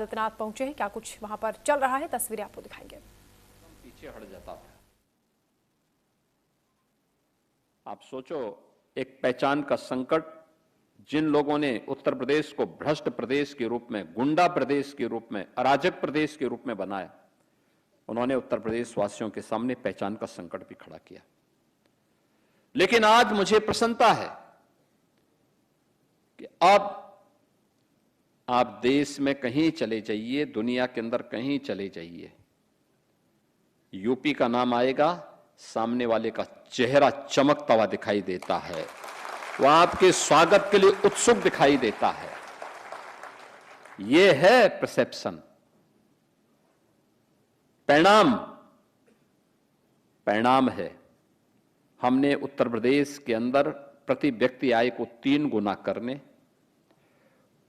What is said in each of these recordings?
आदित्यनाथ पहुंचे हैं, क्या कुछ वहां पर चल रहा है, तस्वीरें आपको दिखाएंगे। पीछे हट जाता था। आप सोचो, एक पहचान का संकट जिन लोगों ने उत्तर प्रदेश को भ्रष्ट प्रदेश के रूप में, गुंडा प्रदेश के रूप में, अराजक प्रदेश के रूप में बनाया, उन्होंने उत्तर प्रदेश वासियों के सामने पहचान का संकट भी खड़ा किया। लेकिन आज मुझे प्रसन्नता है कि अब आप देश में कहीं चले जाइए, दुनिया के अंदर कहीं चले जाइए, यूपी का नाम आएगा, सामने वाले का चेहरा चमकता हुआ दिखाई देता है, वह आपके स्वागत के लिए उत्सुक दिखाई देता है। यह है परसेप्शन। परिणाम है, हमने उत्तर प्रदेश के अंदर प्रति व्यक्ति आय को 3 गुना करने,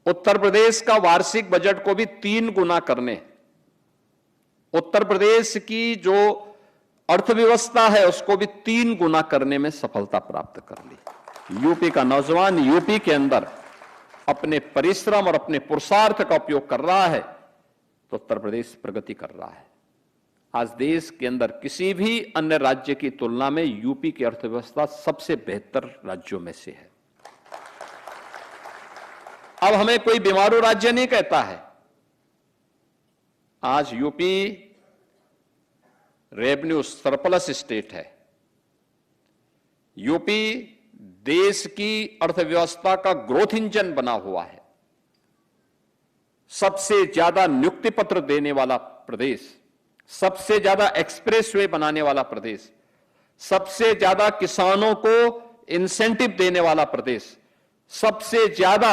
उत्तर प्रदेश का वार्षिक बजट को भी 3 गुना करने, उत्तर प्रदेश की जो अर्थव्यवस्था है उसको भी 3 गुना करने में सफलता प्राप्त कर ली। यूपी का नौजवान यूपी के अंदर अपने परिश्रम और अपने पुरुषार्थ का उपयोग कर रहा है तो उत्तर प्रदेश प्रगति कर रहा है। आज देश के अंदर किसी भी अन्य राज्य की तुलना में यूपी की अर्थव्यवस्था सबसे बेहतर राज्यों में से है। अब हमें कोई बीमारू राज्य नहीं कहता है। आज यूपी रेवेन्यू सरप्लस स्टेट है। यूपी देश की अर्थव्यवस्था का ग्रोथ इंजन बना हुआ है। सबसे ज्यादा नियुक्ति पत्र देने वाला प्रदेश, सबसे ज्यादा एक्सप्रेसवे बनाने वाला प्रदेश, सबसे ज्यादा किसानों को इंसेंटिव देने वाला प्रदेश, सबसे ज्यादा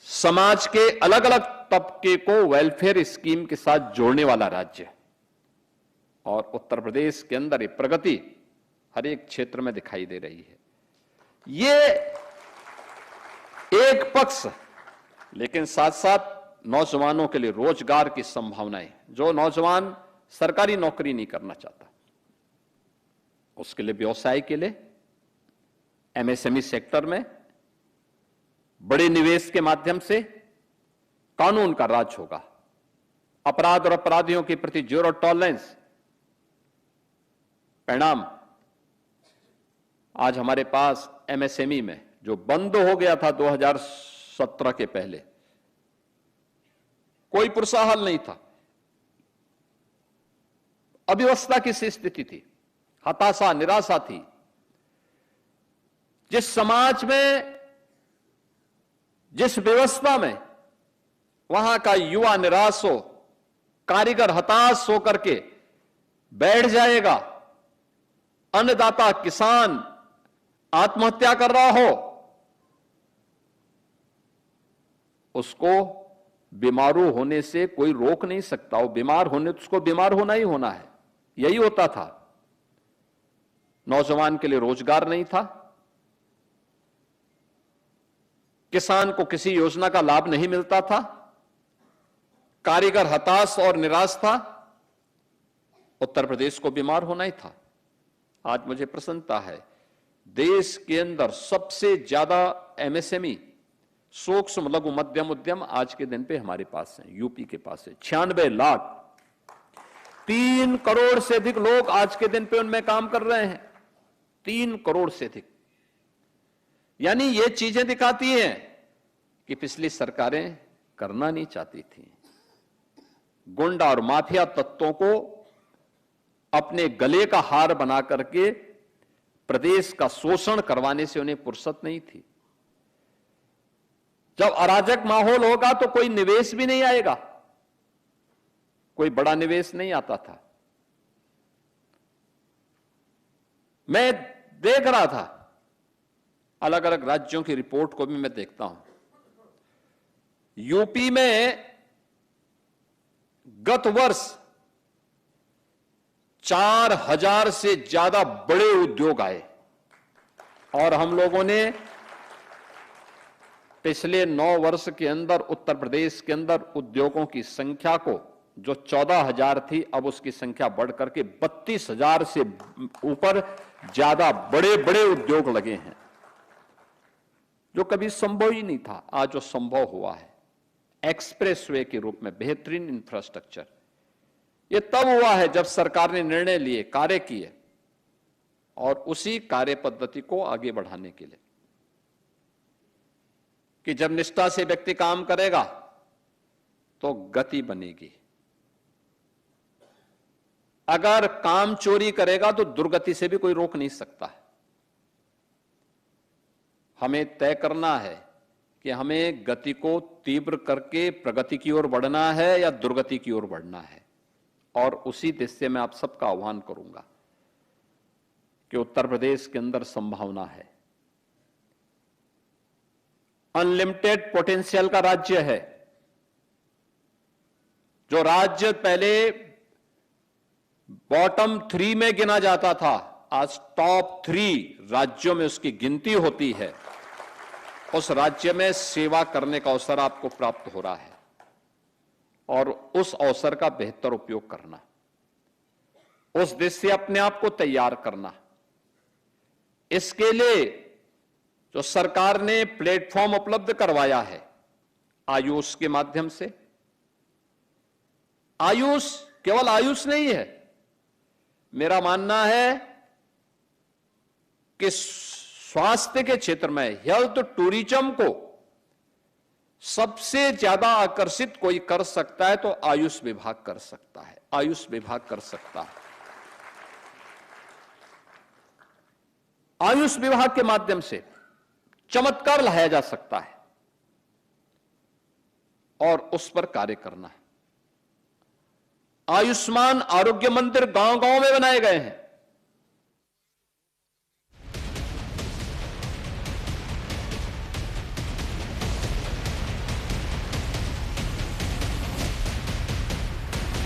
समाज के अलग अलग तबके को वेलफेयर स्कीम के साथ जोड़ने वाला राज्य। और उत्तर प्रदेश के अंदर ये प्रगति हर एक क्षेत्र में दिखाई दे रही है। ये एक पक्ष, लेकिन साथ साथ नौजवानों के लिए रोजगार की संभावनाएं, जो नौजवान सरकारी नौकरी नहीं करना चाहता उसके लिए व्यवसाय के लिए एमएसएमई सेक्टर में बड़े निवेश के माध्यम से कानून का राज होगा। अपराध और अपराधियों के प्रति जीरो टॉलरेंस। परिणाम, आज हमारे पास एमएसएमई में जो बंद हो गया था 2017 के पहले, कोई पुरसाहल नहीं था, अव्यवस्था की सी स्थिति थी, हताशा निराशा थी। जिस समाज में, जिस व्यवस्था में वहां का युवा निराश हो, कारीगर हताश होकर के बैठ जाएगा, अन्नदाता किसान आत्महत्या कर रहा हो, उसको बीमारू होने से कोई रोक नहीं सकता। वो बीमार होने तो उसको बीमार होना ही होना है। यही होता था। नौजवान के लिए रोजगार नहीं था, किसान को किसी योजना का लाभ नहीं मिलता था, कारीगर हताश और निराश था, उत्तर प्रदेश को बीमार होना ही था। आज मुझे प्रसन्नता है, देश के अंदर सबसे ज्यादा एमएसएमई, सूक्ष्म लघु मध्यम उद्यम आज के दिन पे हमारे पास है, यूपी के पास है। 96 लाख, 3 करोड़ से अधिक लोग आज के दिन पे उनमें काम कर रहे हैं। 3 करोड़ से अधिक। यानी ये चीजें दिखाती हैं कि पिछली सरकारें करना नहीं चाहती थी। गुंडा और माफिया तत्वों को अपने गले का हार बना करके प्रदेश का शोषण करवाने से उन्हें फुर्सत नहीं थी। जब अराजक माहौल होगा तो कोई निवेश भी नहीं आएगा, कोई बड़ा निवेश नहीं आता था। मैं देख रहा था, अलग अलग राज्यों की रिपोर्ट को भी मैं देखता हूं। यूपी में गत वर्ष 4000 से ज्यादा बड़े उद्योग आए और हम लोगों ने पिछले 9 वर्ष के अंदर उत्तर प्रदेश के अंदर उद्योगों की संख्या को, जो 14,000 थी, अब उसकी संख्या बढ़कर के 32,000 से ऊपर ज्यादा बड़े बड़े उद्योग लगे हैं, जो कभी संभव ही नहीं था। आज जो संभव हुआ है, एक्सप्रेसवे के रूप में बेहतरीन इंफ्रास्ट्रक्चर, यह तब हुआ है जब सरकार ने निर्णय लिए, कार्य किए, और उसी कार्य पद्धति को आगे बढ़ाने के लिए कि जब निष्ठा से व्यक्ति काम करेगा तो गति बनेगी, अगर काम चोरी करेगा तो दुर्गति से भी कोई रोक नहीं सकता है। हमें तय करना है कि हमें गति को तीव्र करके प्रगति की ओर बढ़ना है या दुर्गति की ओर बढ़ना है, और उसी दिशा में आप सबका आह्वान करूंगा कि उत्तर प्रदेश के अंदर संभावना है, अनलिमिटेड पोटेंशियल का राज्य है। जो राज्य पहले बॉटम 3 में गिना जाता था, आज टॉप 3 राज्यों में उसकी गिनती होती है। उस राज्य में सेवा करने का अवसर आपको प्राप्त हो रहा है, और उस अवसर का बेहतर उपयोग करना, उस दिशा से अपने आप को तैयार करना। इसके लिए जो सरकार ने प्लेटफॉर्म उपलब्ध करवाया है आयुष के माध्यम से, आयुष केवल आयुष नहीं है, मेरा मानना है कि स्वास्थ्य के क्षेत्र में हेल्थ टूरिज्म को सबसे ज्यादा आकर्षित कोई कर सकता है तो आयुष विभाग कर सकता है, आयुष विभाग कर सकता है। आयुष विभाग के माध्यम से चमत्कार लाया जा सकता है और उस पर कार्य करना है। आयुष्मान आरोग्य मंदिर गांव-गांव में बनाए गए हैं।